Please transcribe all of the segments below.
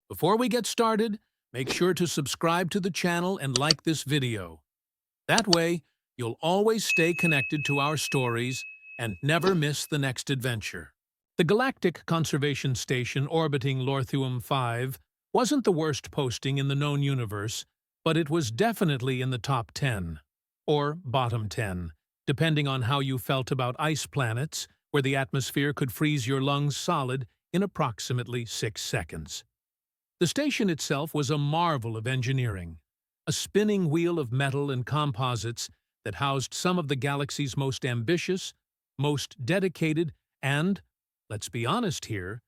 Before we get started, make sure to subscribe to the channel and like this video. That way, you'll always stay connected to our stories and never miss the next adventure. The Galactic Conservation Station orbiting Lorthuum 5 wasn't the worst posting in the known universe, but it was definitely in the top 10, or bottom 10, depending on how you felt about ice planets, where the atmosphere could freeze your lungs solid in approximately 6 seconds. The station itself was a marvel of engineering, a spinning wheel of metal and composites that housed some of the galaxy's most ambitious, most dedicated, and, let's be honest here,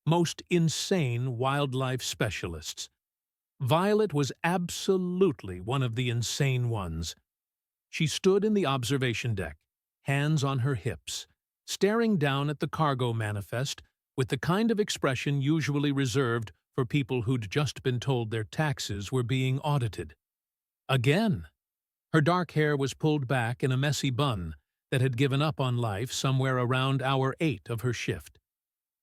most insane wildlife specialists. Violet was absolutely one of the insane ones. She stood in the observation deck, hands on her hips, staring down at the cargo manifest with the kind of expression usually reserved for people who'd just been told their taxes were being audited. Again. Her dark hair was pulled back in a messy bun that had given up on life somewhere around hour 8 of her shift.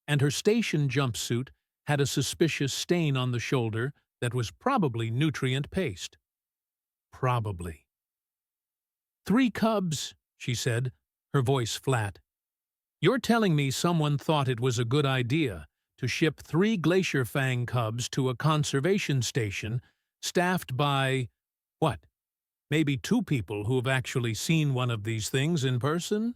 And her station jumpsuit had a suspicious stain on the shoulder that was probably nutrient paste. Probably. 3 cubs, she said, her voice flat. You're telling me someone thought it was a good idea to ship 3 glacier fang cubs to a conservation station staffed by, what, maybe 2 people who have actually seen one of these things in person?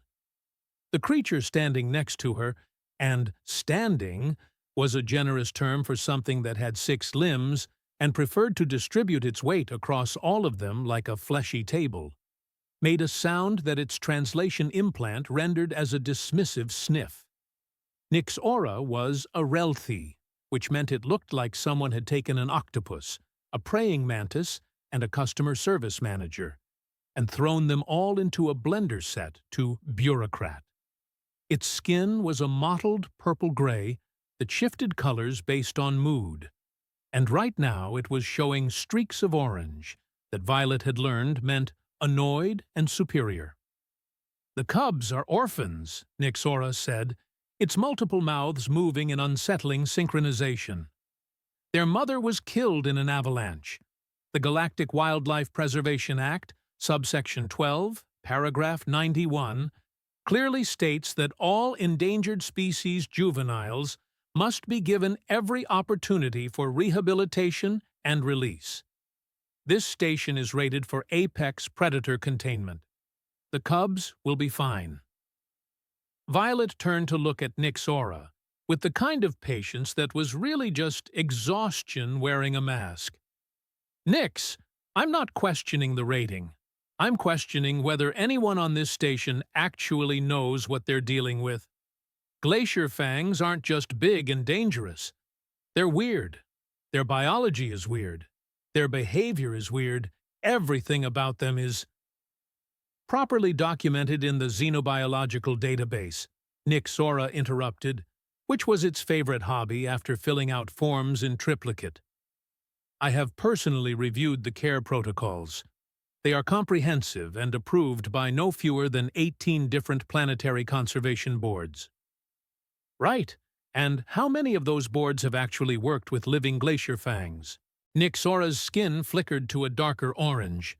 The creature standing next to her, and standing, was a generous term for something that had 6 limbs and preferred to distribute its weight across all of them like a fleshy table, made a sound that its translation implant rendered as a dismissive sniff. Nick's aura was a relthi, which meant it looked like someone had taken an octopus, a praying mantis, and a customer service manager, and thrown them all into a blender set to bureaucrat. Its skin was a mottled purple-gray that shifted colors based on mood, and right now it was showing streaks of orange that Violet had learned meant annoyed and superior. The cubs are orphans, Nick's aura said, its multiple mouths moving in unsettling synchronization. Their mother was killed in an avalanche. The Galactic Wildlife Preservation Act, subsection 12, paragraph 91, clearly states that all endangered species juveniles must be given every opportunity for rehabilitation and release. This station is rated for apex predator containment. The cubs will be fine. Violet turned to look at Nick's aura, with the kind of patience that was really just exhaustion wearing a mask. Nix, I'm not questioning the rating. I'm questioning whether anyone on this station actually knows what they're dealing with. Glacier fangs aren't just big and dangerous. They're weird. Their biology is weird. Their behavior is weird. Everything about them is properly documented in the xenobiological database, Nick Sora interrupted, which was its favorite hobby after filling out forms in triplicate. I have personally reviewed the care protocols. They are comprehensive and approved by no fewer than 18 different planetary conservation boards. Right, and how many of those boards have actually worked with living glacier fangs? Nick Sora's skin flickered to a darker orange.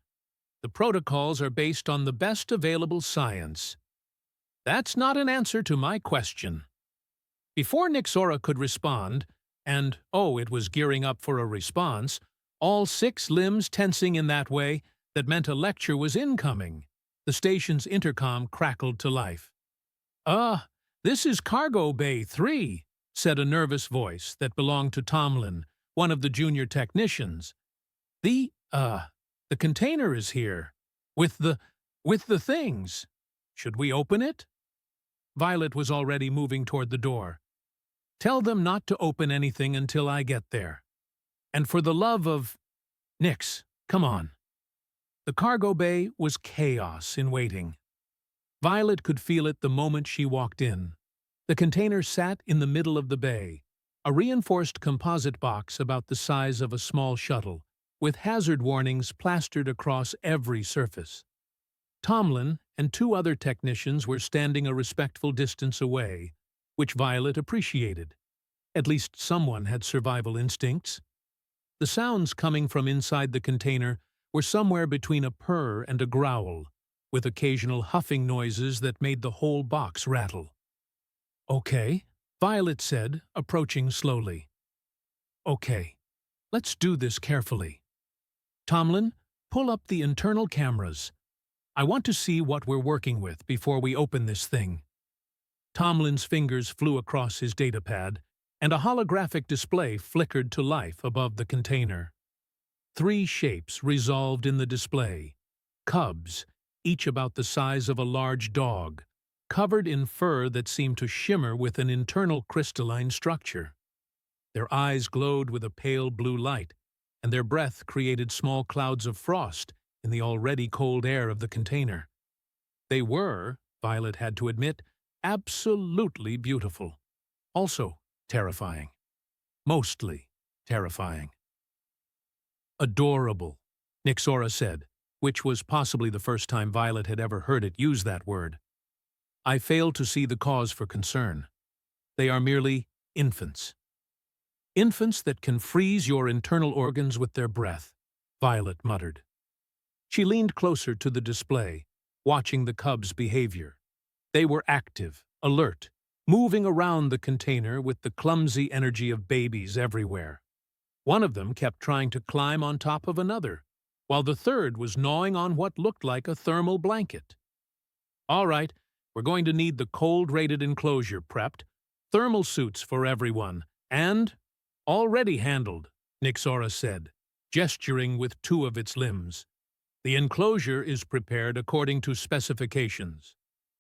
The protocols are based on the best available science. That's not an answer to my question. Before Nick Sora could respond, and, oh, it was gearing up for a response, all 6 limbs tensing in that way that meant a lecture was incoming. The station's intercom crackled to life. This is Cargo Bay 3, said a nervous voice that belonged to Tomlin, one of the junior technicians. The container is here. With the things. Should we open it? Violet was already moving toward the door. Tell them not to open anything until I get there. And for the love of... Nix, come on. The cargo bay was chaos in waiting. Violet could feel it the moment she walked in. The container sat in the middle of the bay, a reinforced composite box about the size of a small shuttle, with hazard warnings plastered across every surface. Tomlin and 2 other technicians were standing a respectful distance away, which Violet appreciated. At least someone had survival instincts. The sounds coming from inside the container were somewhere between a purr and a growl, with occasional huffing noises that made the whole box rattle. "Okay," Violet said, approaching slowly. "Okay, let's do this carefully. Tomlin, pull up the internal cameras. I want to see what we're working with before we open this thing." Tomlin's fingers flew across his datapad, and a holographic display flickered to life above the container. 3 shapes resolved in the display. Cubs, each about the size of a large dog, covered in fur that seemed to shimmer with an internal crystalline structure. Their eyes glowed with a pale blue light, and their breath created small clouds of frost in the already cold air of the container. They were, Violet had to admit, absolutely beautiful. Also terrifying. Mostly terrifying. "Adorable," Nyxora said, which was possibly the first time Violet had ever heard it use that word. "I fail to see the cause for concern. They are merely infants. Infants that can freeze your internal organs with their breath," Violet muttered. She leaned closer to the display, watching the cubs' behavior. They were active, alert, moving around the container with the clumsy energy of babies everywhere. One of them kept trying to climb on top of another, while the third was gnawing on what looked like a thermal blanket. "All right, we're going to need the cold-rated enclosure prepped, thermal suits for everyone, and already handled," Nyxora said, gesturing with 2 of its limbs. "The enclosure is prepared according to specifications.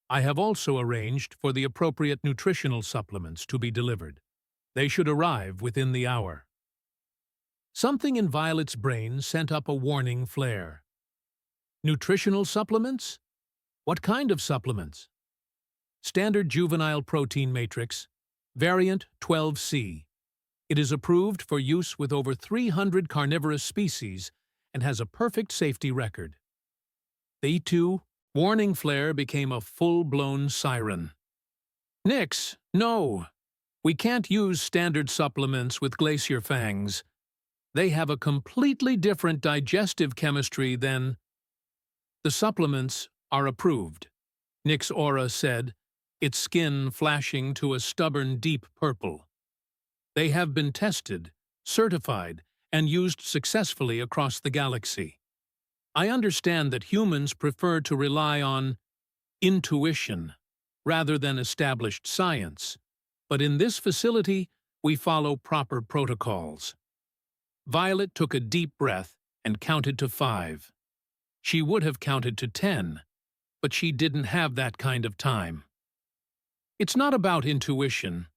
I have also arranged for the appropriate nutritional supplements to be delivered. They should arrive within the hour." Something in Violet's brain sent up a warning flare. Nutritional supplements? What kind of supplements? Standard juvenile protein matrix, variant 12C. It is approved for use with over 300 carnivorous species and has a perfect safety record. The warning flare became a full-blown siren. "Nyx, no! We can't use standard supplements with glacier fangs. They have a completely different digestive chemistry than—" "The supplements are approved," Nyxora said, its skin flashing to a stubborn deep purple. "They have been tested, certified, and used successfully across the galaxy. I understand that humans prefer to rely on intuition rather than established science, but in this facility we follow proper protocols." Violet took a deep breath and counted to 5. She would have counted to 10, but she didn't have that kind of time. "It's not about intuition.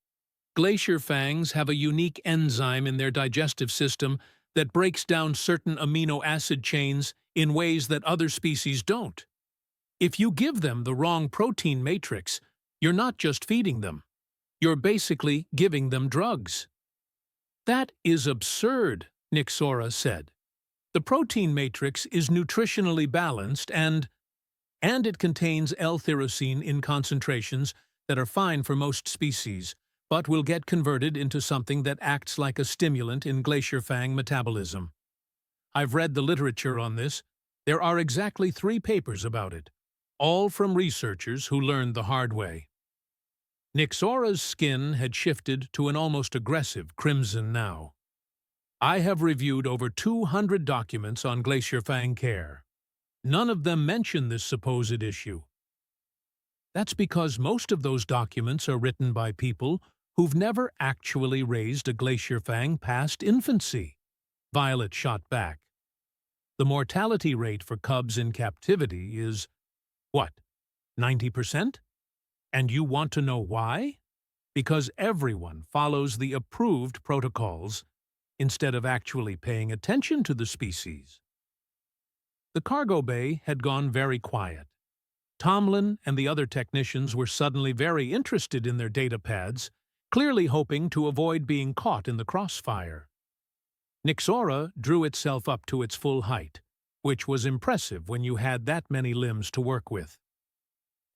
Glacier fangs have a unique enzyme in their digestive system that breaks down certain amino acid chains in ways that other species don't. If you give them the wrong protein matrix, you're not just feeding them. You're basically giving them drugs." "That is absurd," Nyxora said. "The protein matrix is nutritionally balanced and it contains L-tyrosine in concentrations that are fine for most species, but will get converted into something that acts like a stimulant in glacier fang metabolism. I've read the literature on this. There are exactly 3 papers about it, all from researchers who learned the hard way." Nyxora's skin had shifted to an almost aggressive crimson now. "I have reviewed over 200 documents on glacier fang care. None of them mention this supposed issue." "That's because most of those documents are written by people who've never actually raised a glacier fang past infancy," Violet shot back. "The mortality rate for cubs in captivity is, what, 90%? And you want to know why? Because everyone follows the approved protocols instead of actually paying attention to the species." The cargo bay had gone very quiet. Tomlin and the other technicians were suddenly very interested in their datapads, clearly hoping to avoid being caught in the crossfire. Nyxora drew itself up to its full height, which was impressive when you had that many limbs to work with.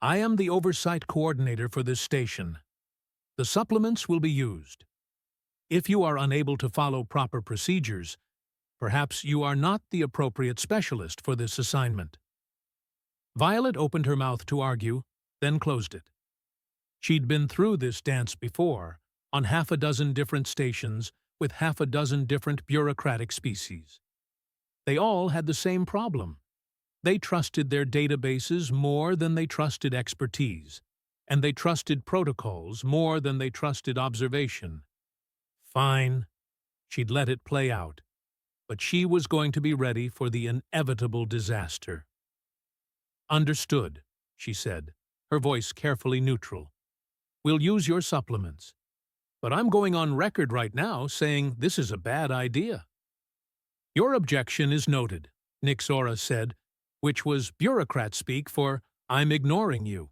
"I am the oversight coordinator for this station. The supplements will be used. If you are unable to follow proper procedures, perhaps you are not the appropriate specialist for this assignment." Violet opened her mouth to argue, then closed it. She'd been through this dance before, on half a dozen different stations with half a dozen different bureaucratic species. They all had the same problem. They trusted their databases more than they trusted expertise, and they trusted protocols more than they trusted observation. Fine, she'd let it play out, but she was going to be ready for the inevitable disaster. "Understood," she said, her voice carefully neutral. "We'll use your supplements. But I'm going on record right now saying this is a bad idea." "Your objection is noted," Nixora said, which was bureaucrat speak for "I'm ignoring you."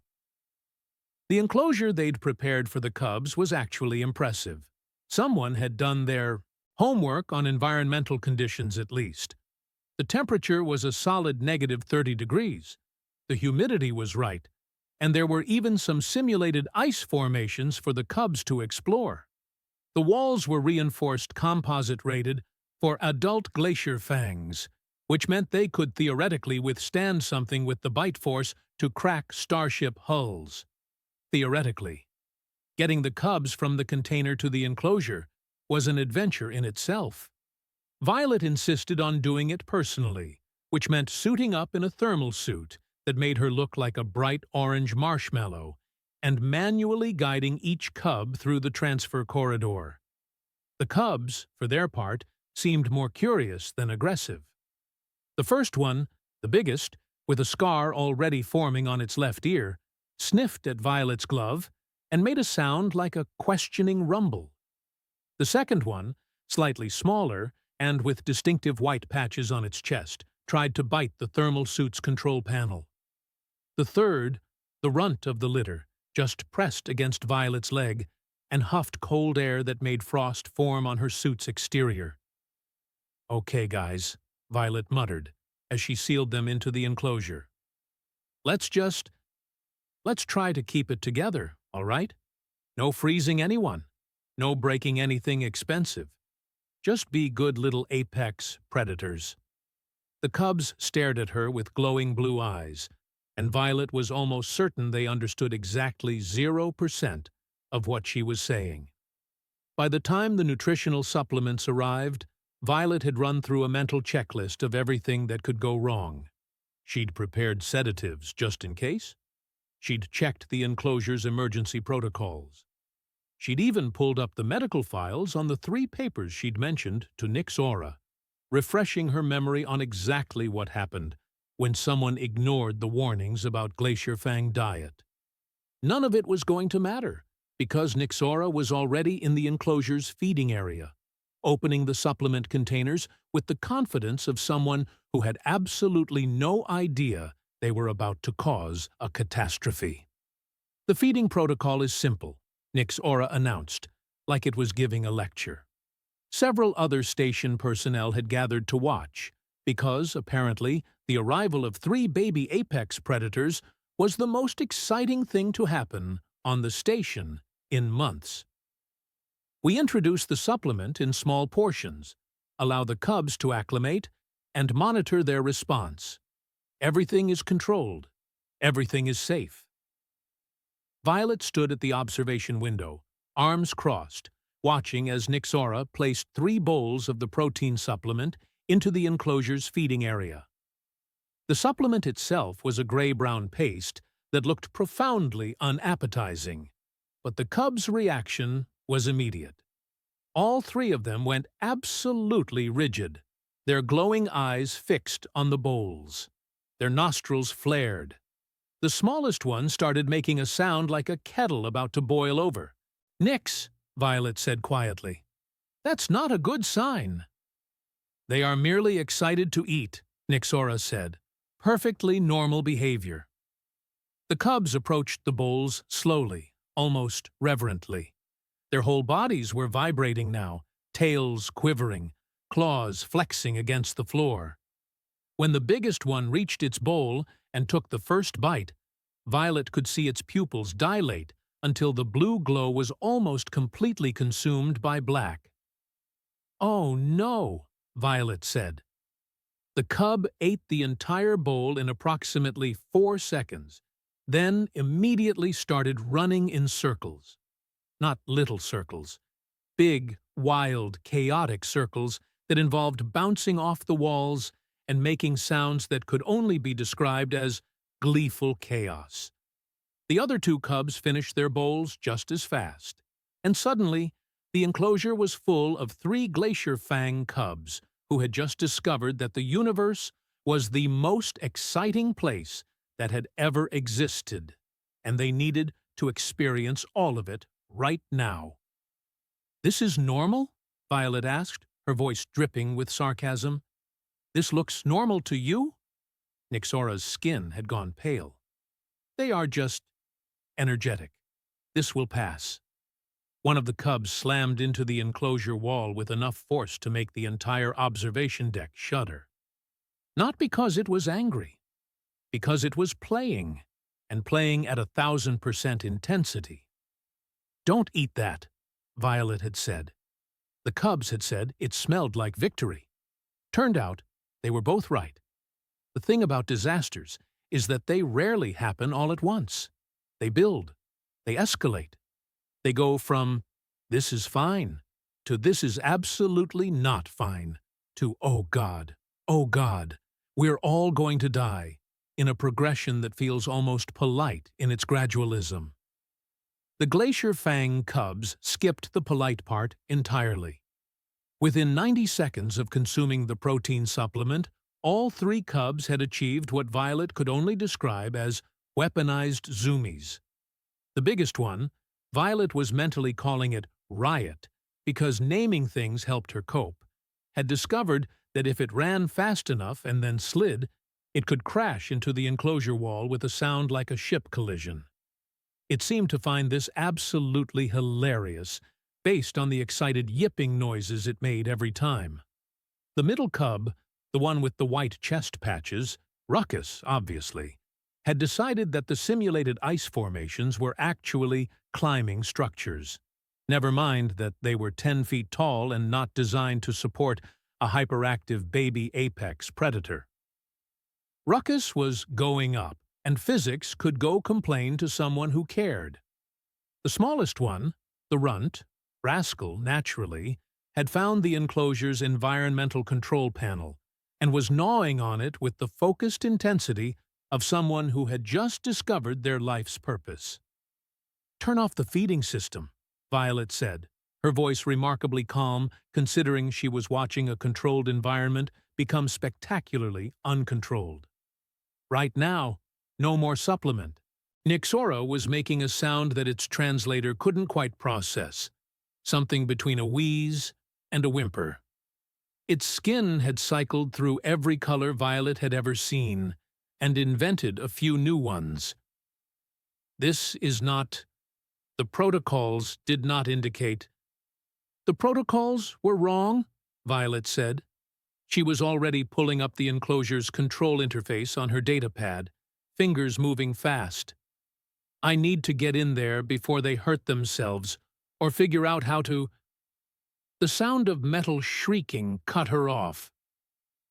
The enclosure they'd prepared for the cubs was actually impressive. Someone had done their homework on environmental conditions at least. The temperature was a solid -30 degrees. The humidity was right, and there were even some simulated ice formations for the cubs to explore. The walls were reinforced composite rated for adult glacier fangs, which meant they could theoretically withstand something with the bite force to crack starship hulls. Theoretically. Getting the cubs from the container to the enclosure was an adventure in itself. Violet insisted on doing it personally, which meant suiting up in a thermal suit that made her look like a bright orange marshmallow, and manually guiding each cub through the transfer corridor. The cubs, for their part, seemed more curious than aggressive. The first one, the biggest, with a scar already forming on its left ear, sniffed at Violet's glove and made a sound like a questioning rumble. The second one, slightly smaller and with distinctive white patches on its chest, tried to bite the thermal suit's control panel. The third, the runt of the litter, just pressed against Violet's leg and huffed cold air that made frost form on her suit's exterior. "Okay, guys," Violet muttered as she sealed them into the enclosure. Let's try to keep it together, all right? No freezing anyone. No breaking anything expensive. Just be good little apex predators." The cubs stared at her with glowing blue eyes, and Violet was almost certain they understood exactly 0% of what she was saying. By the time the nutritional supplements arrived, Violet had run through a mental checklist of everything that could go wrong. She'd prepared sedatives just in case. She'd checked the enclosure's emergency protocols. She'd even pulled up the medical files on the 3 papers she'd mentioned to Nixora, refreshing her memory on exactly what happened when someone ignored the warnings about Glacier Fang diet. None of it was going to matter, because Nixora was already in the enclosure's feeding area, opening the supplement containers with the confidence of someone who had absolutely no idea they were about to cause a catastrophe. "The feeding protocol is simple," Nixora announced, like it was giving a lecture. Several other station personnel had gathered to watch, because, apparently, the arrival of 3 baby apex predators was the most exciting thing to happen on the station in months. "We introduce the supplement in small portions, allow the cubs to acclimate, and monitor their response. Everything is controlled. Everything is safe." Violet stood at the observation window, arms crossed, watching as Nixora placed 3 bowls of the protein supplement into the enclosure's feeding area. The supplement itself was a gray-brown paste that looked profoundly unappetizing, but the cubs' reaction was immediate. All 3 of them went absolutely rigid, their glowing eyes fixed on the bowls. Their nostrils flared. The smallest one started making a sound like a kettle about to boil over. "Nix," Violet said quietly. "That's not a good sign." "They are merely excited to eat," Nixora said. "Perfectly normal behavior." The cubs approached the bowls slowly, almost reverently. Their whole bodies were vibrating now, tails quivering, claws flexing against the floor. When the biggest one reached its bowl and took the first bite, Violet could see its pupils dilate until the blue glow was almost completely consumed by black. "Oh, no," Violet said. The cub ate the entire bowl in approximately 4 seconds, then immediately started running in circles. Not little circles. Big, wild, chaotic circles that involved bouncing off the walls and making sounds that could only be described as gleeful chaos. The other 2 cubs finished their bowls just as fast, and suddenly the enclosure was full of 3 glacier fang cubs who had just discovered that the universe was the most exciting place that had ever existed, and they needed to experience all of it right now. "This is normal?" Violet asked, her voice dripping with sarcasm. "This looks normal to you?" Nyxora's skin had gone pale. "They are just energetic. This will pass." One of the cubs slammed into the enclosure wall with enough force to make the entire observation deck shudder. Not because it was angry, because it was playing, and playing at 1,000% intensity. "Don't eat that," Violet had said. The cubs had said it smelled like victory. Turned out, they were both right. The thing about disasters is that they rarely happen all at once. They build. They escalate. They go from, "This is fine," to "This is absolutely not fine," to "Oh God, we're all going to die," in a progression that feels almost polite in its gradualism. The glacier fang cubs skipped the polite part entirely. Within 90 seconds of consuming the protein supplement, all 3 cubs had achieved what Violet could only describe as weaponized zoomies. The biggest one, Violet was mentally calling it Riot because naming things helped her cope, had discovered that if it ran fast enough and then slid, it could crash into the enclosure wall with a sound like a ship collision. It seemed to find this absolutely hilarious, based on the excited yipping noises it made every time. The middle cub, the one with the white chest patches, Ruckus, obviously, had decided that the simulated ice formations were actually climbing structures. Never mind that they were 10 feet tall and not designed to support a hyperactive baby apex predator. Ruckus was going up, and physics could go complain to someone who cared. The smallest one, the runt, Rascal, naturally, had found the enclosure's environmental control panel and was gnawing on it with the focused intensity of someone who had just discovered their life's purpose. "Turn off the feeding system," Violet said, her voice remarkably calm considering she was watching a controlled environment become spectacularly uncontrolled. "Right now, no more supplement." Nyxora was making a sound that its translator couldn't quite process, something between a wheeze and a whimper. Its skin had cycled through every color Violet had ever seen, and invented a few new ones. "This is not... The protocols did not indicate..." "The protocols were wrong," Violet said. She was already pulling up the enclosure's control interface on her datapad, fingers moving fast. "I need to get in there before they hurt themselves, or figure out how to..." The sound of metal shrieking cut her off.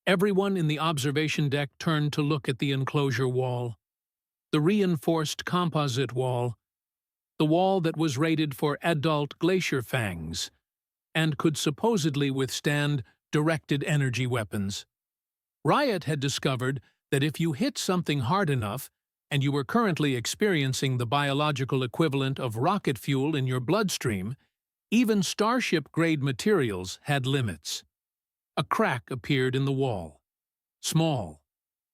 Everyone in the observation deck turned to look at the enclosure wall. The reinforced composite wall. The wall that was rated for adult glacier fangs, and could supposedly withstand directed energy weapons. Riot had discovered that if you hit something hard enough, and you were currently experiencing the biological equivalent of rocket fuel in your bloodstream, even starship-grade materials had limits. A crack appeared in the wall. Small.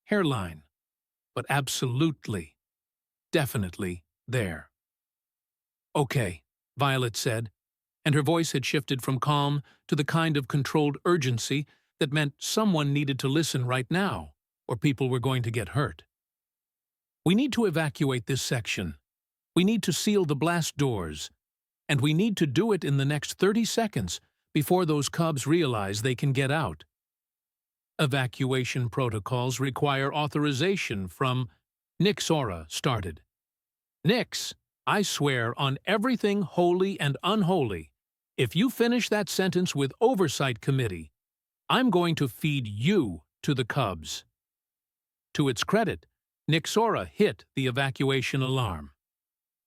Hairline. But absolutely, definitely there. "Okay," Violet said, and her voice had shifted from calm to the kind of controlled urgency that meant someone needed to listen right now, or people were going to get hurt. "We need to evacuate this section. We need to seal the blast doors. And we need to do it in the next 30 seconds before those cubs realize they can get out. Evacuation protocols require authorization from..." Nyxora started. "Nyx," I swear on everything holy and unholy, if you finish that sentence with Oversight Committee, I'm going to feed you to the cubs." To its credit, Nixora hit the evacuation alarm.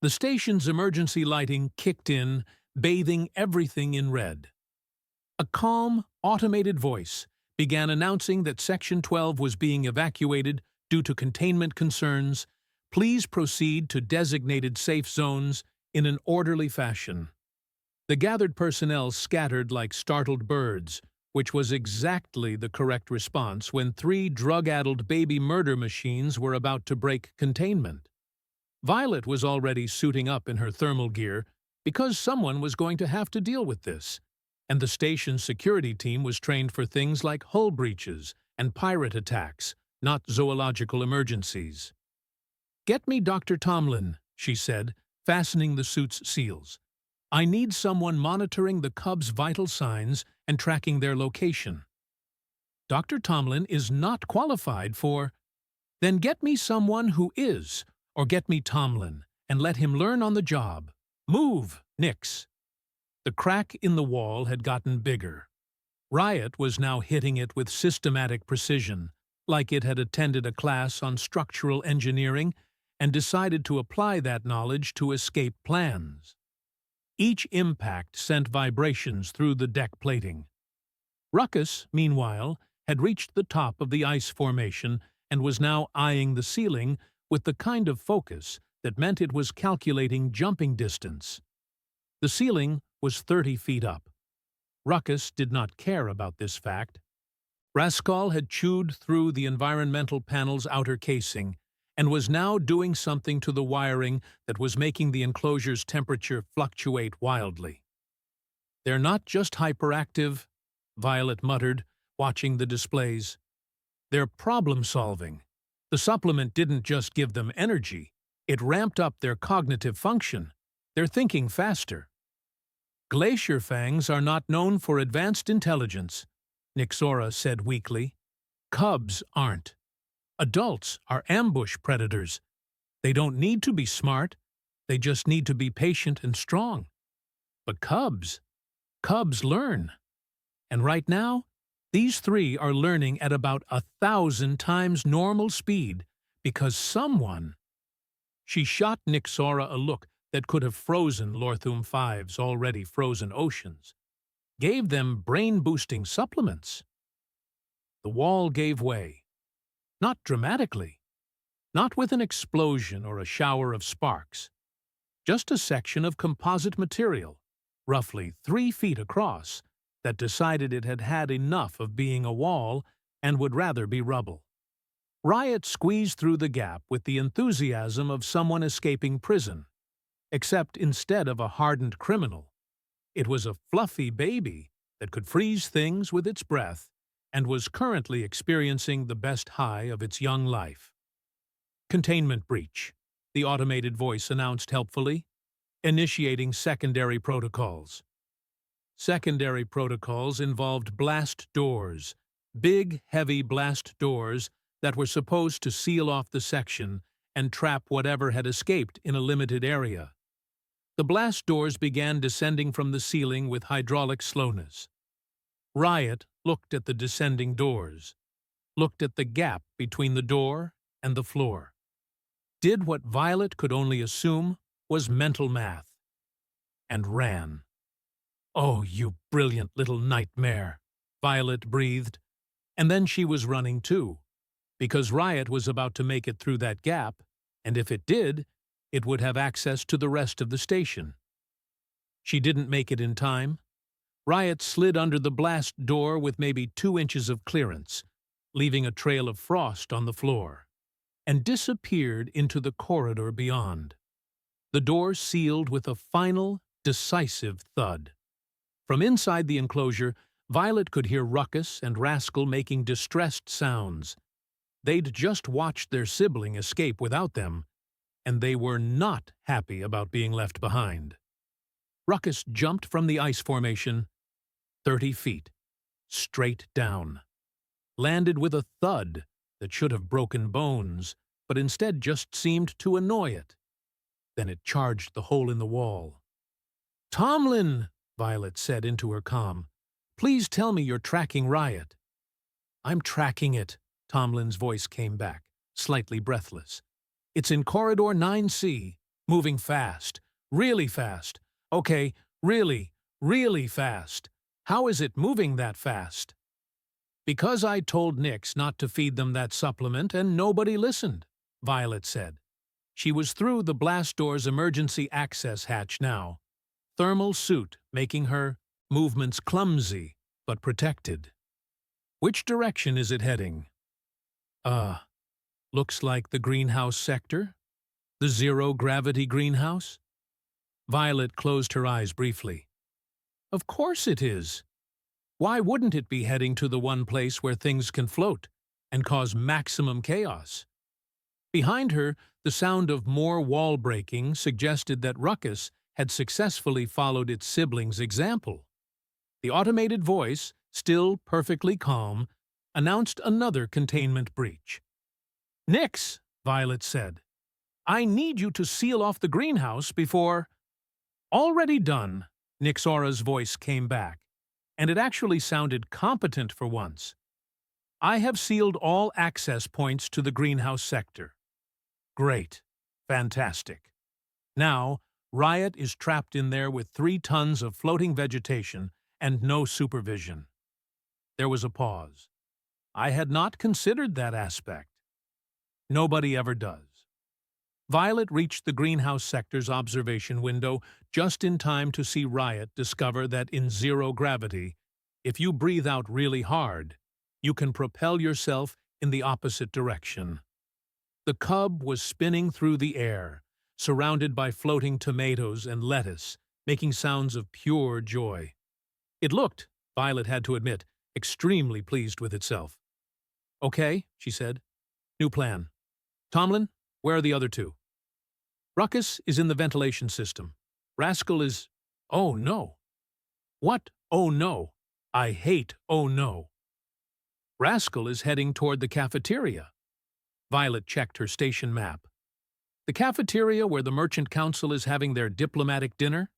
The station's emergency lighting kicked in, bathing everything in red. A calm, automated voice began announcing that Section 12 was being evacuated due to containment concerns. Please proceed to designated safe zones in an orderly fashion. The gathered personnel scattered like startled birds, which was exactly the correct response when 3 drug-addled baby murder machines were about to break containment. Violet was already suiting up in her thermal gear because someone was going to have to deal with this, and the station's security team was trained for things like hull breaches and pirate attacks, not zoological emergencies. "Get me Dr. Tomlin," she said, fastening the suit's seals. "I need someone monitoring the cubs' vital signs and tracking their location." "Dr. Tomlin is not qualified for—" "Then get me someone who is, or get me Tomlin, and let him learn on the job. Move, Nix." The crack in the wall had gotten bigger. Riot was now hitting it with systematic precision, like it had attended a class on structural engineering and decided to apply that knowledge to escape plans. Each impact sent vibrations through the deck plating. Ruckus, meanwhile, had reached the top of the ice formation and was now eyeing the ceiling with the kind of focus that meant it was calculating jumping distance. The ceiling was 30 feet up. Ruckus did not care about this fact. Raskol had chewed through the environmental panel's outer casing and was now doing something to the wiring that was making the enclosure's temperature fluctuate wildly. "They're not just hyperactive," Violet muttered, watching the displays. "They're problem-solving. The supplement didn't just give them energy, it ramped up their cognitive function. They're thinking faster." "Glacier fangs are not known for advanced intelligence," Nixora said weakly. "Cubs aren't. Adults are ambush predators. They don't need to be smart, they just need to be patient and strong. But cubs learn. And right now, these 3 are learning at about 1,000 times normal speed because someone—" She shot Nixora a look that could have frozen Lorthum 5's already frozen oceans. "Gave them brain-boosting supplements." The wall gave way. Not dramatically. Not with an explosion or a shower of sparks. Just a section of composite material, roughly 3 feet across, that decided it had had enough of being a wall and would rather be rubble. Riot squeezed through the gap with the enthusiasm of someone escaping prison. Except instead of a hardened criminal, it was a fluffy baby that could freeze things with its breath and was currently experiencing the best high of its young life. "Containment breach," the automated voice announced helpfully, initiating secondary protocols. Secondary protocols involved blast doors, big, heavy blast doors that were supposed to seal off the section and trap whatever had escaped in a limited area. The blast doors began descending from the ceiling with hydraulic slowness. Riot looked at the descending doors, looked at the gap between the door and the floor, did what Violet could only assume was mental math, and ran. "Oh, you brilliant little nightmare," Violet breathed, and then she was running too, because Riot was about to make it through that gap, and if it did, it would have access to the rest of the station. She didn't make it in time. Riot slid under the blast door with maybe 2 inches of clearance, leaving a trail of frost on the floor, and disappeared into the corridor beyond. The door sealed with a final, decisive thud. From inside the enclosure, Violet could hear Ruckus and Rascal making distressed sounds. They'd just watched their sibling escape without them, and they were not happy about being left behind. Ruckus jumped from the ice formation 30 feet, straight down. Landed with a thud that should have broken bones, but instead just seemed to annoy it. Then it charged the hole in the wall. "Tomlin," Violet said into her comm, "please tell me you're tracking Riot." "I'm tracking it," Tomlin's voice came back, slightly breathless. "It's in Corridor 9C, moving fast, really fast. Okay, really, really fast. How is it moving that fast?" "Because I told Nix not to feed them that supplement and nobody listened," Violet said. She was through the blast door's emergency access hatch now, thermal suit making her movements clumsy but protected. "Which direction is it heading?" Looks like the greenhouse sector? The zero-gravity greenhouse?" Violet closed her eyes briefly. "Of course it is. Why wouldn't it be heading to the one place where things can float and cause maximum chaos?" Behind her, the sound of more wall breaking suggested that Ruckus had successfully followed its sibling's example. The automated voice, still perfectly calm, announced another containment breach. "Nix," Violet said, "I need you to seal off the greenhouse before—" "Already done," Nixora's voice came back, and it actually sounded competent for once. "I have sealed all access points to the greenhouse sector." "Great. Fantastic. Now, Riot is trapped in there with 3 tons of floating vegetation and no supervision." There was a pause. "I had not considered that aspect." "Nobody ever does." Violet reached the greenhouse sector's observation window just in time to see Riot discover that in zero gravity, if you breathe out really hard, you can propel yourself in the opposite direction. The cub was spinning through the air, surrounded by floating tomatoes and lettuce, making sounds of pure joy. It looked, Violet had to admit, extremely pleased with itself. "Okay," she said. "New plan. Tomlin, where are the other 2? Ruckus is in the ventilation system. Rascal is— Oh, no." "What? Oh, no. I hate oh, no." "Rascal is heading toward the cafeteria." Violet checked her station map. "The cafeteria where the Merchant Council is having their diplomatic dinner?"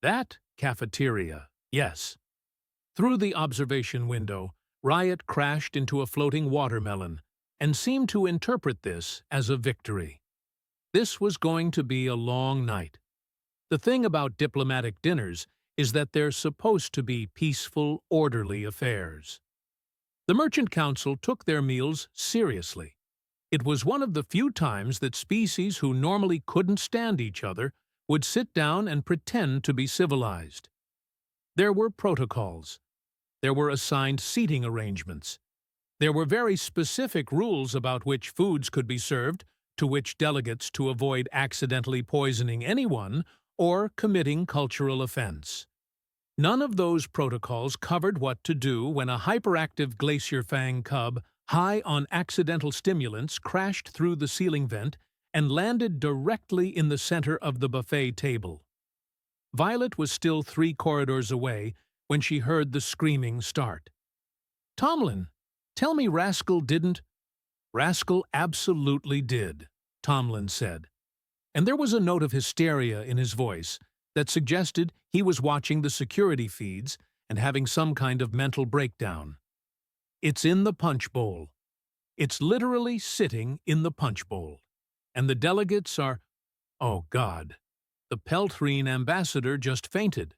"That cafeteria, yes." Through the observation window, Riot crashed into a floating watermelon and seemed to interpret this as a victory. This was going to be a long night. The thing about diplomatic dinners is that they're supposed to be peaceful, orderly affairs. The Merchant Council took their meals seriously. It was one of the few times that species who normally couldn't stand each other would sit down and pretend to be civilized. There were protocols. There were assigned seating arrangements. There were very specific rules about which foods could be served to which delegates to avoid accidentally poisoning anyone or committing cultural offense. None of those protocols covered what to do when a hyperactive glacier fang cub high on accidental stimulants crashed through the ceiling vent and landed directly in the center of the buffet table. Violet was still 3 corridors away when she heard the screaming start. "Tomlin, tell me Rascal didn't—" "Rascal absolutely did," Tomlin said, and there was a note of hysteria in his voice that suggested he was watching the security feeds and having some kind of mental breakdown. "It's in the punch bowl. It's literally sitting in the punch bowl. And the delegates are— Oh, God. The Peltrine ambassador just fainted."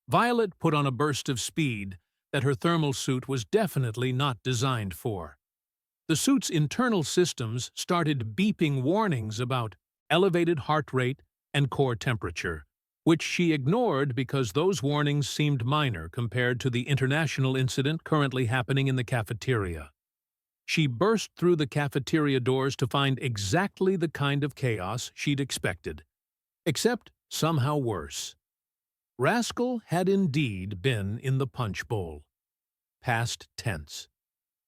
Violet put on a burst of speed that her thermal suit was definitely not designed for. The suit's internal systems started beeping warnings about elevated heart rate and core temperature, which she ignored because those warnings seemed minor compared to the international incident currently happening in the cafeteria. She burst through the cafeteria doors to find exactly the kind of chaos she'd expected, except somehow worse. Rascal had indeed been in the punch bowl. Past tense.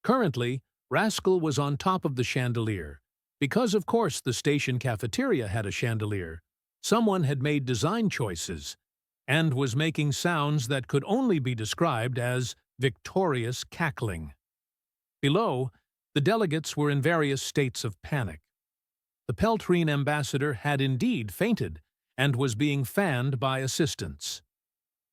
Currently, Rascal was on top of the chandelier. Because, of course, the station cafeteria had a chandelier, someone had made design choices and was making sounds that could only be described as victorious cackling. Below, the delegates were in various states of panic. The Peltrine ambassador had indeed fainted and was being fanned by assistants.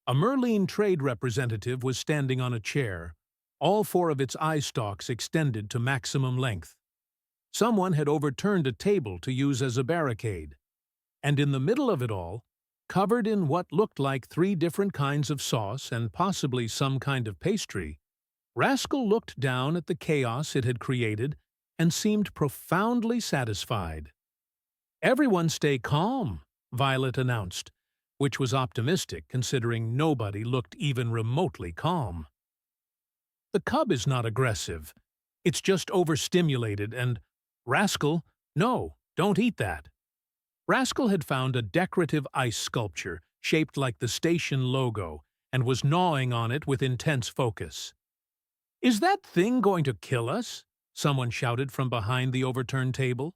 A Merlin trade representative was standing on a chair, all four of its eye stalks extended to maximum length. Someone had overturned a table to use as a barricade, and in the middle of it all, covered in what looked like 3 different kinds of sauce and possibly some kind of pastry, Rascal looked down at the chaos it had created and seemed profoundly satisfied. "Everyone stay calm," Violet announced, which was optimistic considering nobody looked even remotely calm. "The cub is not aggressive. It's just overstimulated and— Rascal, no, don't eat that." Rascal had found a decorative ice sculpture shaped like the station logo and was gnawing on it with intense focus. "Is that thing going to kill us?" someone shouted from behind the overturned table.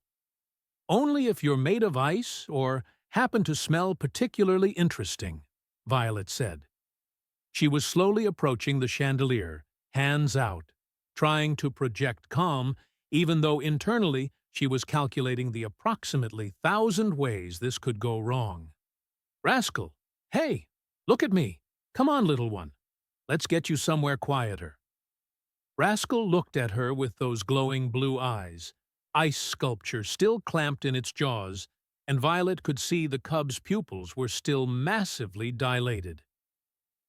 "Only if you're made of ice or happen to smell particularly interesting," Violet said. She was slowly approaching the chandelier, hands out, trying to project calm, even though internally she was calculating the approximately 1,000 ways this could go wrong. "Rascal, hey, look at me. Come on, little one. Let's get you somewhere quieter." Rascal looked at her with those glowing blue eyes, ice sculpture still clamped in its jaws, and Violet could see the cub's pupils were still massively dilated.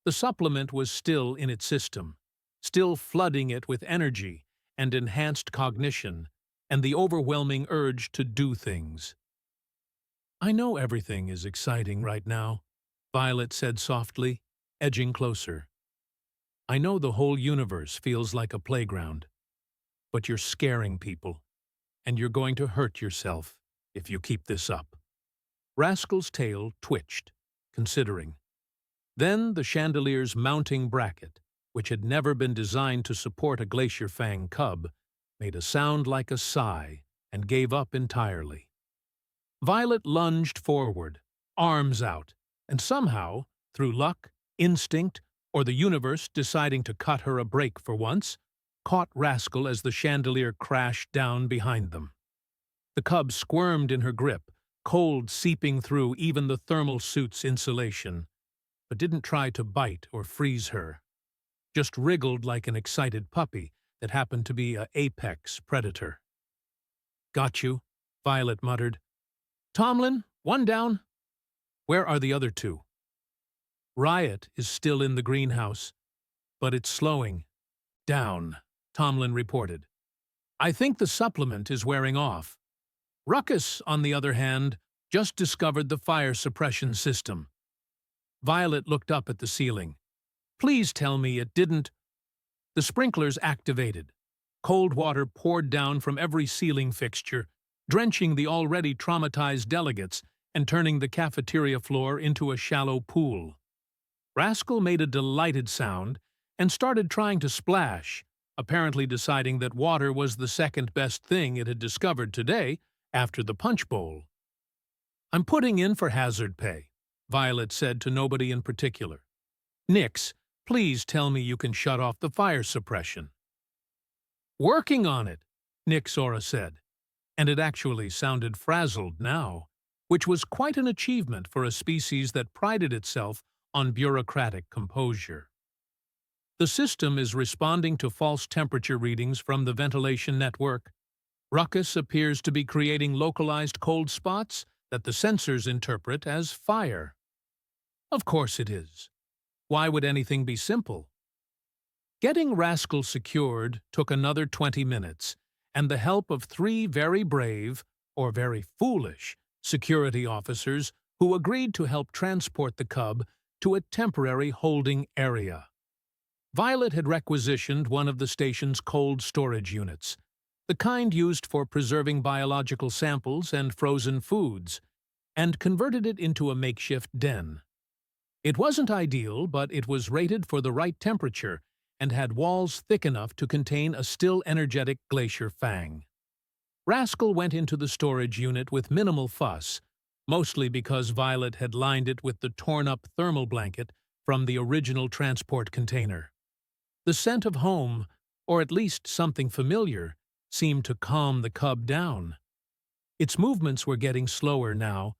The supplement was still in its system, still flooding it with energy and enhanced cognition, and the overwhelming urge to do things. "I know everything is exciting right now," Violet said softly, edging closer. "I know the whole universe feels like a playground. But you're scaring people, and you're going to hurt yourself if you keep this up." Rascal's tail twitched, considering. Then the chandelier's mounting bracket, which had never been designed to support a glacier fang cub, made a sound like a sigh and gave up entirely. Violet lunged forward, arms out, and somehow, through luck, instinct, or the universe deciding to cut her a break for once, caught Rascal as the chandelier crashed down behind them. The cub squirmed in her grip, cold seeping through even the thermal suit's insulation, but didn't try to bite or freeze her. Just wriggled like an excited puppy that happened to be an apex predator. "Got you," Violet muttered. "Tomlin, one down. Where are the other 2? "Riot is still in the greenhouse, but it's slowing down," Tomlin reported. "I think the supplement is wearing off. Ruckus, on the other hand, just discovered the fire suppression system." Violet looked up at the ceiling. "Please tell me it didn't—" The sprinklers activated. Cold water poured down from every ceiling fixture, drenching the already traumatized delegates and turning the cafeteria floor into a shallow pool. Rascal made a delighted sound and started trying to splash, apparently deciding that water was the second best thing it had discovered today after the punch bowl. "I'm putting in for hazard pay," Violet said to nobody in particular. "Nix, please tell me you can shut off the fire suppression." "Working on it," Nixora said, and it actually sounded frazzled now, which was quite an achievement for a species that prided itself on bureaucratic composure. "The system is responding to false temperature readings from the ventilation network. Ruckus appears to be creating localized cold spots that the sensors interpret as fire." "Of course it is. Why would anything be simple?" Getting Rascal secured took another 20 minutes, and the help of 3 very brave, or very foolish, security officers who agreed to help transport the cub to a temporary holding area. Violet had requisitioned one of the station's cold storage units, the kind used for preserving biological samples and frozen foods, and converted it into a makeshift den. It wasn't ideal, but it was rated for the right temperature and had walls thick enough to contain a still energetic glacier fang. Rascal went into the storage unit with minimal fuss, mostly because Violet had lined it with the torn-up thermal blanket from the original transport container. The scent of home, or at least something familiar, seemed to calm the cub down. Its movements were getting slower now,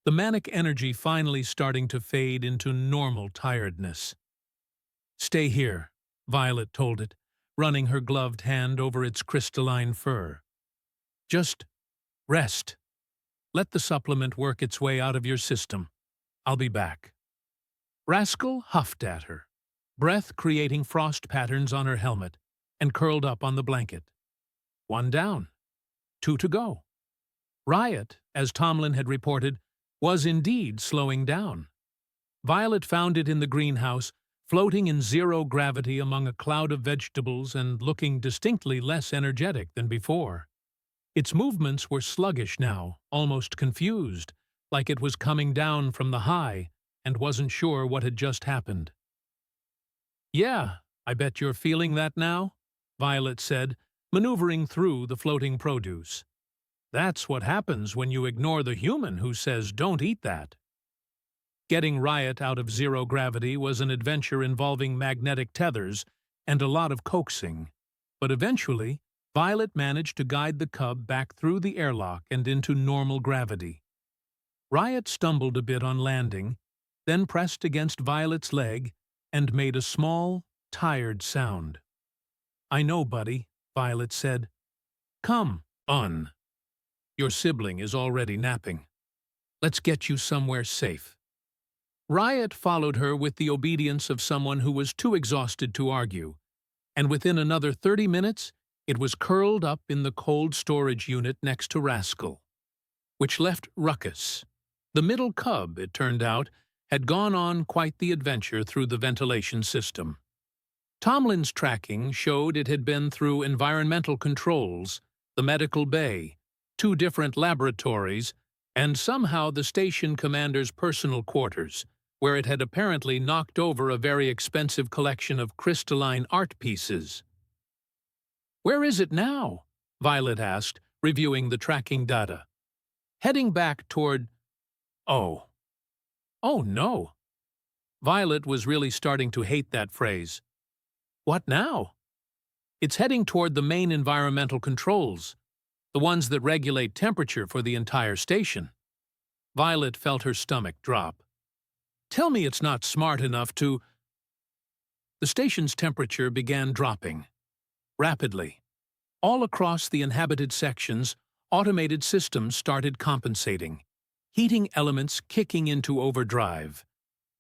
the manic energy finally starting to fade into normal tiredness. "Stay here," Violet told it, running her gloved hand over its crystalline fur. "Just rest. Let the supplement work its way out of your system. I'll be back." Rascal huffed at her, breath creating frost patterns on her helmet, and curled up on the blanket. One down. Two to go. Riot, as Tomlin had reported, was indeed slowing down. Violet found it in the greenhouse, floating in zero gravity among a cloud of vegetables and looking distinctly less energetic than before. Its movements were sluggish now, almost confused, like it was coming down from the high and wasn't sure what had just happened. "Yeah, I bet you're feeling that now," Violet said, maneuvering through the floating produce. "That's what happens when you ignore the human who says don't eat that." Getting Riot out of zero gravity was an adventure involving magnetic tethers and a lot of coaxing, but eventually Violet managed to guide the cub back through the airlock and into normal gravity. Riot stumbled a bit on landing, then pressed against Violet's leg and made a small, tired sound. "I know, buddy," Violet said. "Come on. Your sibling is already napping. Let's get you somewhere safe." Riot followed her with the obedience of someone who was too exhausted to argue, and within another 30 minutes it was curled up in the cold storage unit next to Rascal, which left Ruckus. The middle cub, it turned out, had gone on quite the adventure through the ventilation system. Tomlin's tracking showed it had been through environmental controls, the medical bay, 2 different laboratories, and somehow the station commander's personal quarters, where it had apparently knocked over a very expensive collection of crystalline art pieces. "Where is it now?" Violet asked, reviewing the tracking data. "Heading back toward... Oh. Oh, no." Violet was really starting to hate that phrase. "What now?" "It's heading toward the main environmental controls, the ones that regulate temperature for the entire station." Violet felt her stomach drop. "Tell me it's not smart enough to..." The station's temperature began dropping. Rapidly. All across the inhabited sections, automated systems started compensating, heating elements kicking into overdrive.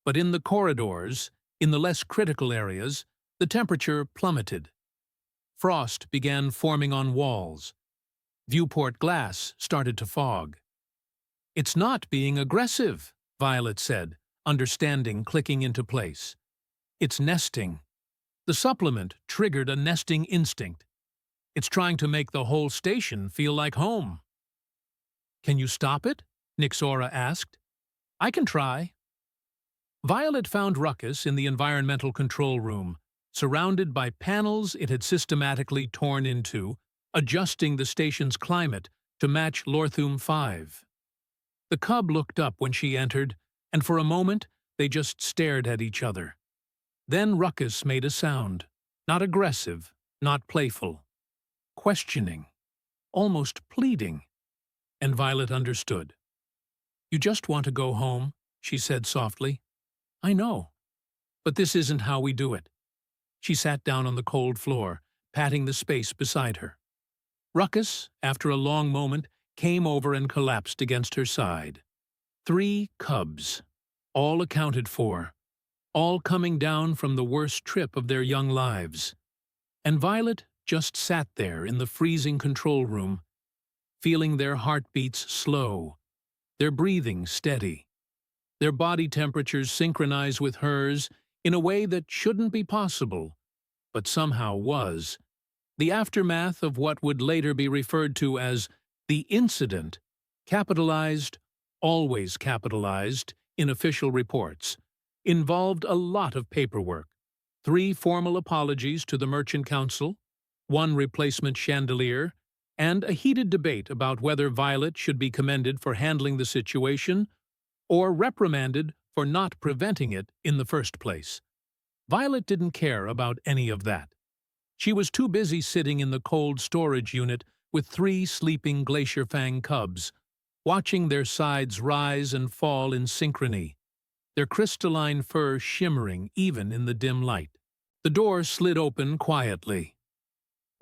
But in the corridors, in the less critical areas, the temperature plummeted. Frost began forming on walls. Viewport glass started to fog. "It's not being aggressive," Violet said, understanding clicking into place. "It's nesting. The supplement triggered a nesting instinct. It's trying to make the whole station feel like home." "Can you stop it?" Nixora asked. "I can try." Violet found Ruckus in the environmental control room, surrounded by panels it had systematically torn into, adjusting the station's climate to match Lorthum 5. The cub looked up when she entered, and for a moment they just stared at each other. Then Ruckus made a sound, not aggressive, not playful. Questioning, almost pleading, and Violet understood. "You just want to go home," she said softly. "I know, but this isn't how we do it." She sat down on the cold floor, patting the space beside her. Ruckus, after a long moment, came over and collapsed against her side. 3 cubs, all accounted for, all coming down from the worst trip of their young lives. And Violet just sat there in the freezing control room, feeling their heartbeats slow, their breathing steady, their body temperatures synchronize with hers in a way that shouldn't be possible, but somehow was. The aftermath of what would later be referred to as the incident, capitalized, always capitalized, in official reports, involved a lot of paperwork, 3 formal apologies to the Merchant Council, 1 replacement chandelier, and a heated debate about whether Violet should be commended for handling the situation or reprimanded for not preventing it in the first place. Violet didn't care about any of that. She was too busy sitting in the cold storage unit with 3 sleeping glacier fang cubs, watching their sides rise and fall in synchrony, their crystalline fur shimmering even in the dim light. The door slid open quietly.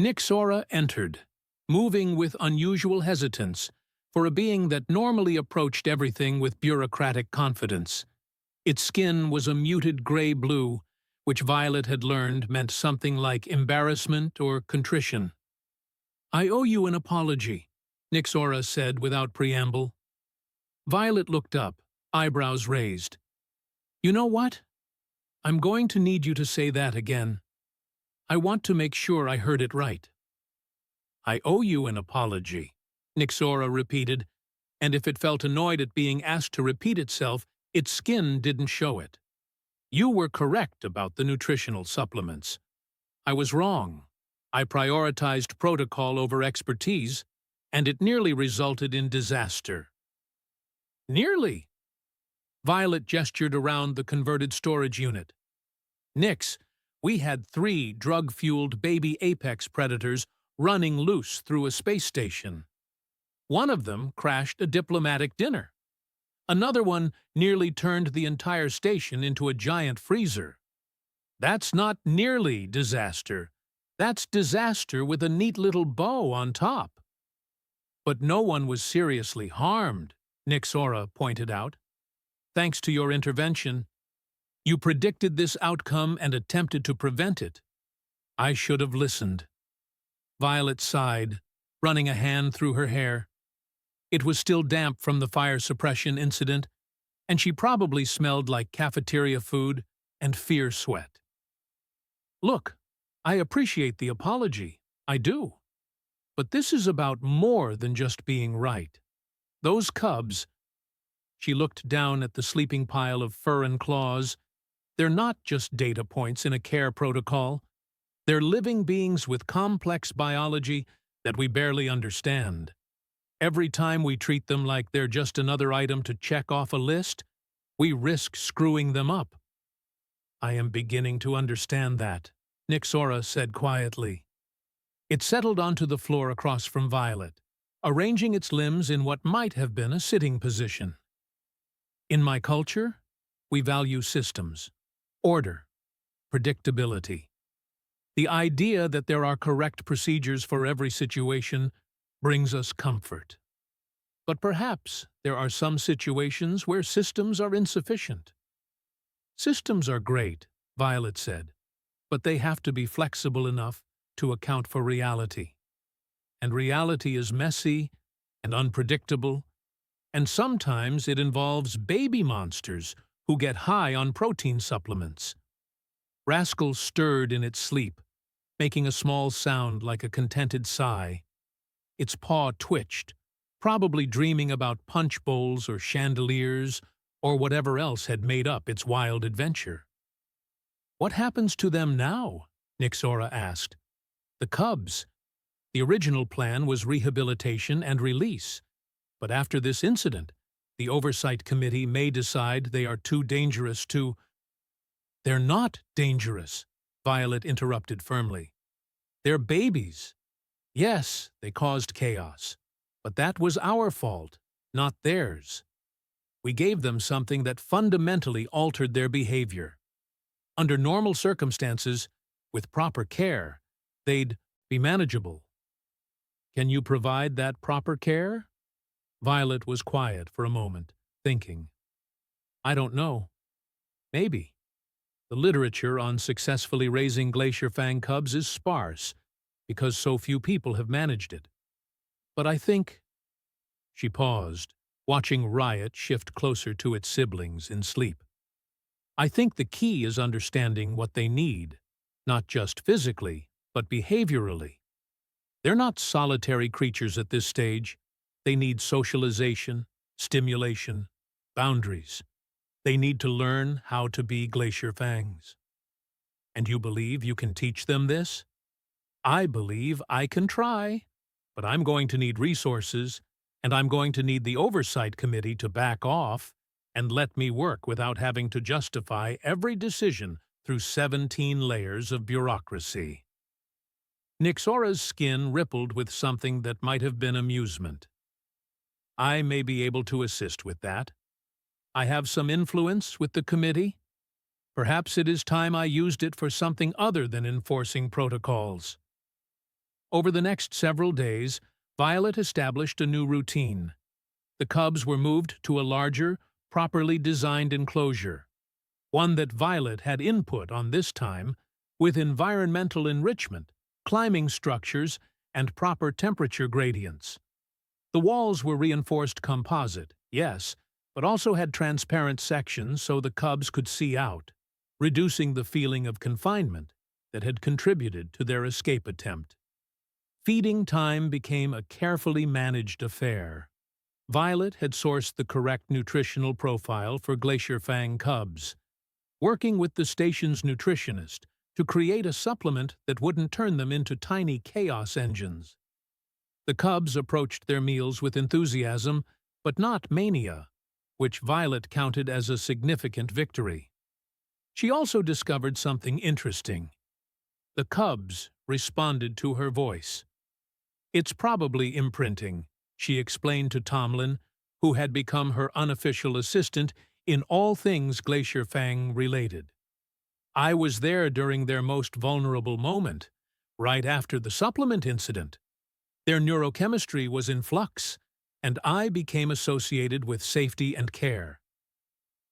Nyxora entered, moving with unusual hesitance for a being that normally approached everything with bureaucratic confidence. Its skin was a muted gray-blue, which Violet had learned meant something like embarrassment or contrition. "I owe you an apology," Nyxora said without preamble. Violet looked up, eyebrows raised. "You know what? I'm going to need you to say that again. I want to make sure I heard it right." "I owe you an apology," Nyxora repeated, and if it felt annoyed at being asked to repeat itself, its skin didn't show it. "You were correct about the nutritional supplements. I was wrong. I prioritized protocol over expertise, and it nearly resulted in disaster." "Nearly?" Violet gestured around the converted storage unit. "Nyx, we had 3 drug-fueled baby apex predators running loose through a space station. One of them crashed a diplomatic dinner. Another one nearly turned the entire station into a giant freezer. That's not nearly disaster. That's disaster with a neat little bow on top." "But no one was seriously harmed," Nyxora pointed out. "Thanks to your intervention. You predicted this outcome and attempted to prevent it. I should have listened." Violet sighed, running a hand through her hair. It was still damp from the fire suppression incident, and she probably smelled like cafeteria food and fear sweat. "Look, I appreciate the apology, I do. But this is about more than just being right. Those cubs," she looked down at the sleeping pile of fur and claws, "they're not just data points in a care protocol. They're living beings with complex biology that we barely understand. Every time we treat them like they're just another item to check off a list, we risk screwing them up." "I am beginning to understand that," Nyxora said quietly. It settled onto the floor across from Violet, arranging its limbs in what might have been a sitting position. "In my culture, we value systems, order, predictability. The idea that there are correct procedures for every situation brings us comfort. But perhaps there are some situations where systems are insufficient." "Systems are great," Violet said, "but they have to be flexible enough to account for reality. And reality is messy and unpredictable, and sometimes it involves baby monsters who get high on protein supplements." Rascal stirred in its sleep, making a small sound like a contented sigh. Its paw twitched, probably dreaming about punch bowls or chandeliers or whatever else had made up its wild adventure. "What happens to them now?" Nyxora asked. "The cubs. The original plan was rehabilitation and release, but after this incident, the Oversight Committee may decide they are too dangerous to—" "They're not dangerous," Violet interrupted firmly. "They're babies. Yes, they caused chaos, but that was our fault, not theirs. We gave them something that fundamentally altered their behavior. Under normal circumstances, with proper care, they'd be manageable." "Can you provide that proper care?" Violet was quiet for a moment, thinking. "I don't know. Maybe. The literature on successfully raising glacier fang cubs is sparse, because so few people have managed it. But I think—" She paused, watching Riot shift closer to its siblings in sleep. "I think the key is understanding what they need, not just physically, but behaviorally. They're not solitary creatures at this stage. They need socialization, stimulation, boundaries. They need to learn how to be glacier fangs." "And you believe you can teach them this?" "I believe I can try, but I'm going to need resources, and I'm going to need the Oversight Committee to back off and let me work without having to justify every decision through 17 layers of bureaucracy." Nixora's skin rippled with something that might have been amusement. I may be able to assist with that. I have some influence with the committee. Perhaps it is time I used it for something other than enforcing protocols. Over the next several days, Violet established a new routine. The cubs were moved to a larger, properly designed enclosure, one that Violet had input on this time, with environmental enrichment, climbing structures, and proper temperature gradients. The walls were reinforced composite, yes, but also had transparent sections so the cubs could see out, reducing the feeling of confinement that had contributed to their escape attempt. Feeding time became a carefully managed affair. Violet had sourced the correct nutritional profile for Glacier Fang cubs, working with the station's nutritionist to create a supplement that wouldn't turn them into tiny chaos engines. The cubs approached their meals with enthusiasm, but not mania, which Violet counted as a significant victory. She also discovered something interesting. The cubs responded to her voice. It's probably imprinting, she explained to Tomlin, who had become her unofficial assistant in all things Glacier Fang related. I was there during their most vulnerable moment, right after the supplement incident. Their neurochemistry was in flux, and I became associated with safety and care.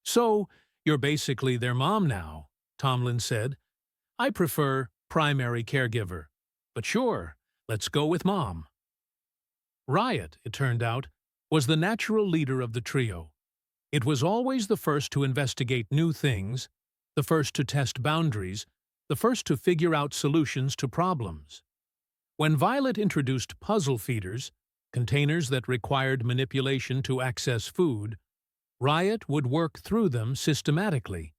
So, you're basically their mom now, Tomlin said. I prefer primary caregiver, but sure, let's go with Mom. Riot, it turned out, was the natural leader of the trio. It was always the first to investigate new things, the first to test boundaries, the first to figure out solutions to problems. When Violet introduced puzzle feeders, containers that required manipulation to access food, Riot would work through them systematically,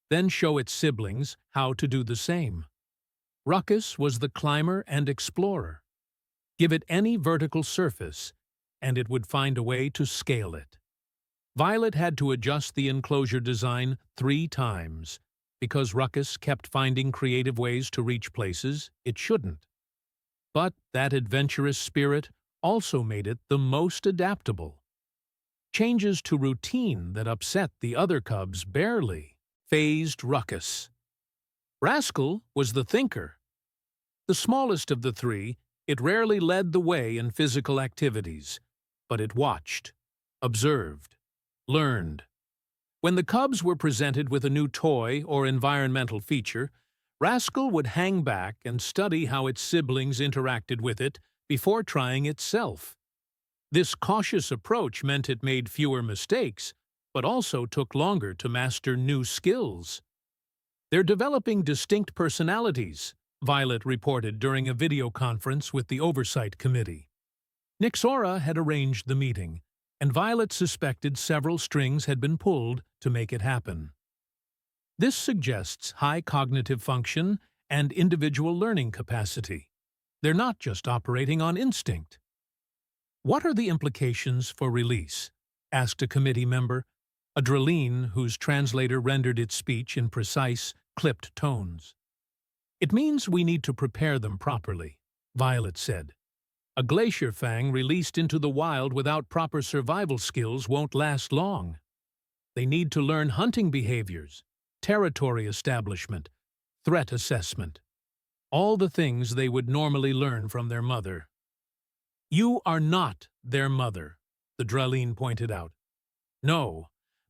then show its siblings how to do the same. Ruckus was the climber and explorer. Give it any vertical surface, and it would find a way to scale it. Violet had to adjust the enclosure design 3 times, because Ruckus kept finding creative ways to reach places it shouldn't. But that adventurous spirit also made it the most adaptable. Changes to routine that upset the other cubs barely fazed Ruckus. Rascal was the thinker. The smallest of the 3, it rarely led the way in physical activities, but it watched, observed, learned. When the cubs were presented with a new toy or environmental feature, Rascal would hang back and study how its siblings interacted with it before trying itself. This cautious approach meant it made fewer mistakes, but also took longer to master new skills. They're developing distinct personalities, Violet reported during a video conference with the Oversight Committee. Nixora had arranged the meeting, and Violet suspected several strings had been pulled to make it happen. This suggests high cognitive function and individual learning capacity. They're not just operating on instinct. What are the implications for release? Asked a committee member, a Draleen whose translator rendered its speech in precise, clipped tones. It means we need to prepare them properly, Violet said. A Glacier Fang released into the wild without proper survival skills won't last long. They need to learn hunting behaviors, territory establishment, threat assessment, all the things they would normally learn from their mother. You are not their mother, the Draleen pointed out. No,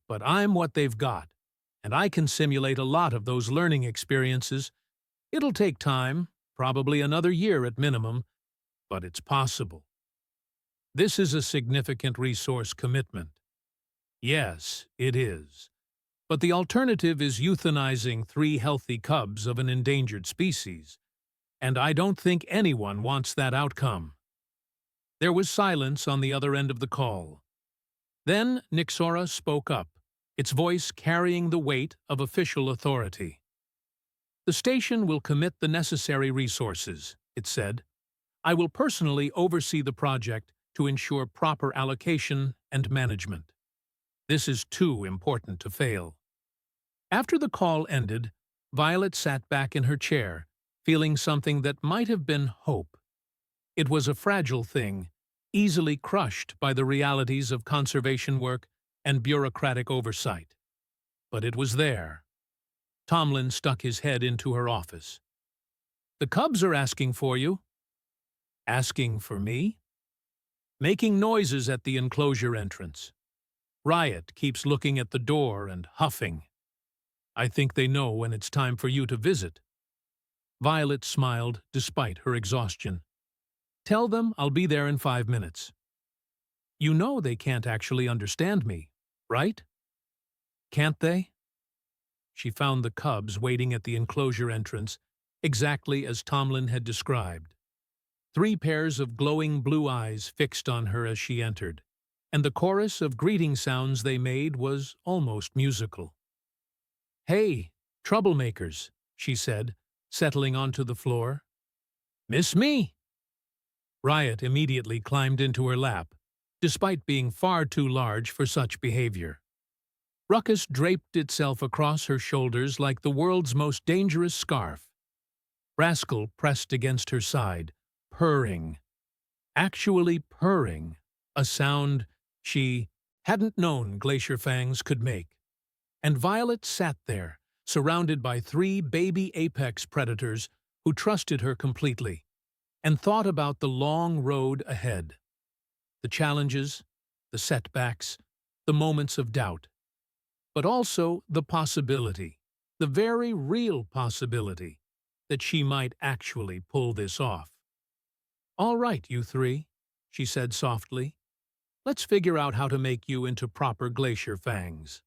but I'm what they've got, and I can simulate a lot of those learning experiences. It'll take time, probably another year at minimum, but it's possible. This is a significant resource commitment. Yes, it is. But the alternative is euthanizing 3 healthy cubs of an endangered species, and I don't think anyone wants that outcome. There was silence on the other end of the call. Then Nixora spoke up, its voice carrying the weight of official authority. The station will commit the necessary resources, it said. I will personally oversee the project to ensure proper allocation and management. This is too important to fail. After the call ended, Violet sat back in her chair, feeling something that might have been hope. It was a fragile thing, easily crushed by the realities of conservation work and bureaucratic oversight. But it was there. Tomlin stuck his head into her office. "The Cubs are asking for you." "Asking for me?" "Making noises at the enclosure entrance. Riot keeps looking at the door and huffing. I think they know when it's time for you to visit." Violet smiled despite her exhaustion. "Tell them I'll be there in 5 minutes." "You know they can't actually understand me, right?" "Can't they?" She found the Cubs waiting at the enclosure entrance, exactly as Tomlin had described. 3 pairs of glowing blue eyes fixed on her as she entered, and the chorus of greeting sounds they made was almost musical. "Hey, troublemakers," she said, settling onto the floor. "Miss me?" Riot immediately climbed into her lap, despite being far too large for such behavior. Ruckus draped itself across her shoulders like the world's most dangerous scarf. Rascal pressed against her side, purring. Actually purring, a sound she hadn't known Glacier Fangs could make. And Violet sat there, surrounded by 3 baby apex predators who trusted her completely, and thought about the long road ahead. The challenges, the setbacks, the moments of doubt. But also the possibility, the very real possibility, that she might actually pull this off. "All right, you 3, she said softly. "Let's figure out how to make you into proper Glacier Fangs."